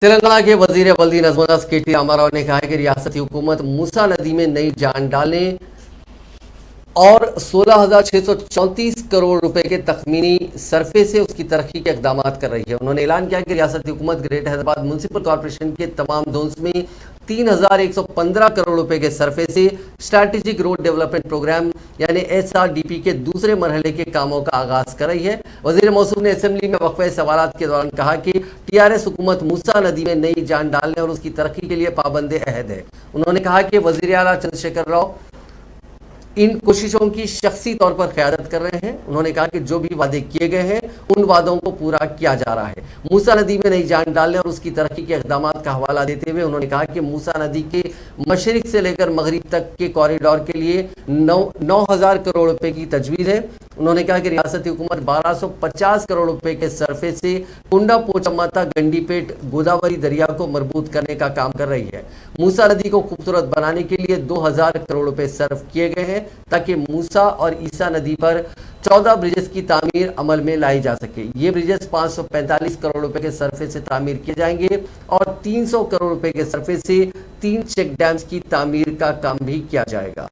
तेलंगाना के वजीर बल्दी नजमुल केटी रामाराव ने कहा है कि रियासती हुकूमत मूसा नदी में नई जान डालने और 16,634 करोड़ रुपए के तखमीनी सरफे से उसकी तरक्की के इकदाम कर रही है। उन्होंने ऐलान किया कि रियासती हुकूमत ग्रेट हैदराबाद म्यूनसिपल कॉरपोरेशन के तमाम जोन्स में 3,115 करोड़ रुपए के सरफे से स्ट्रैटेजिक रोड डेवलपमेंट प्रोग्राम यानी SRDP के दूसरे मरहले के कामों का आगाज कर रही है। वजीर मौसूफ ने असेंबली में वक्फे सवालात के दौरान कहा कि TRS हुकूमत मूसा नदी में नई जान डालने और उसकी तरक्की के लिए पाबंद अहद है। उन्होंने कहा कि वजीर आला चंद्रशेखर राव इन कोशिशों की शख्सी तौर पर क़यादत कर रहे हैं। उन्होंने कहा कि जो भी वादे किए गए हैं उन वादों को पूरा किया जा रहा है। मूसा नदी में नई जान डालने और उसकी तरक्की के इक़दाम का हवाला देते हुए उन्होंने कहा कि मूसा नदी के मशरिक से लेकर मगरिब तक के कॉरिडोर के लिए 9,000 करोड़ रुपए की तजवीज़ है। उन्होंने कहा कि रियासती हुकूमत 1,250 करोड़ रुपए के सरफे से कुंडा पोचम्माता गंडीपेट गोदावरी दरिया को मजबूत करने का काम कर रही है। मूसा नदी को खूबसूरत बनाने के लिए 2,000 करोड़ रुपए सर्व किए गए हैं ताकि मूसा और ईसा नदी पर 14 ब्रिजेस की तामीर अमल में लाई जा सके। ये ब्रिजेस 545 करोड़ रुपए के सरफे से तामीर किए जाएंगे और 300 करोड़ रुपए के सरफे से 3 चेक डैम्स की तामीर का काम भी किया जाएगा।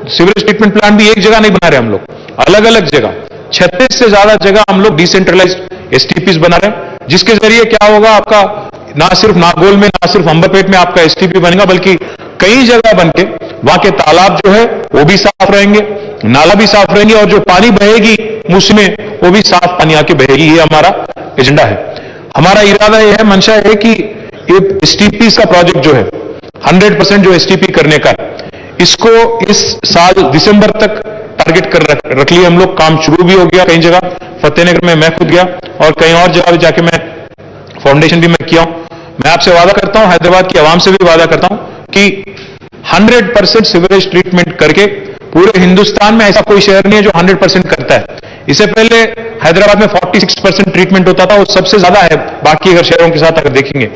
सीवरेज ट्रीटमेंट प्लांट भी एक जगह नहीं बना रहे हम लोग, अलग अलग जगह 36 से ज्यादा जगह हम लोग डिसेंट्रलाइज्ड STPs बना रहे हैं, जिसके जरिए क्या होगा, आपका ना सिर्फ नागोल में ना सिर्फ अंबरपेट में आपका STP बनेगा, बल्कि कई जगह बनके वहां के तालाब जो है वो भी साफ रहेंगे, नाला भी साफ रहेंगे और जो पानी बहेगी मूसी में वो भी साफ पानी आके बहेगी। ये हमारा एजेंडा है। हमारा इरादा यह है, मंशा है कि ये STPs का प्रोजेक्ट जो है 100% जो STP करने का है, इसको इस साल दिसंबर तक टारगेट कर रख लिए हम लोग। काम शुरू भी हो गया कई जगह, फतेहनगर में मैं खुद गया और कई और जगह भी जाके मैं फाउंडेशन भी मैं किया हूं। मैं आपसे वादा करता हूं, हैदराबाद की आवाम से भी वादा करता हूं कि 100% सीवरेज ट्रीटमेंट करके पूरे हिंदुस्तान में ऐसा कोई शहर नहीं है जो 100% करता है। इससे पहले हैदराबाद में 46% ट्रीटमेंट होता था, वो सबसे ज्यादा है बाकी अगर शहरों के साथ अगर देखेंगे।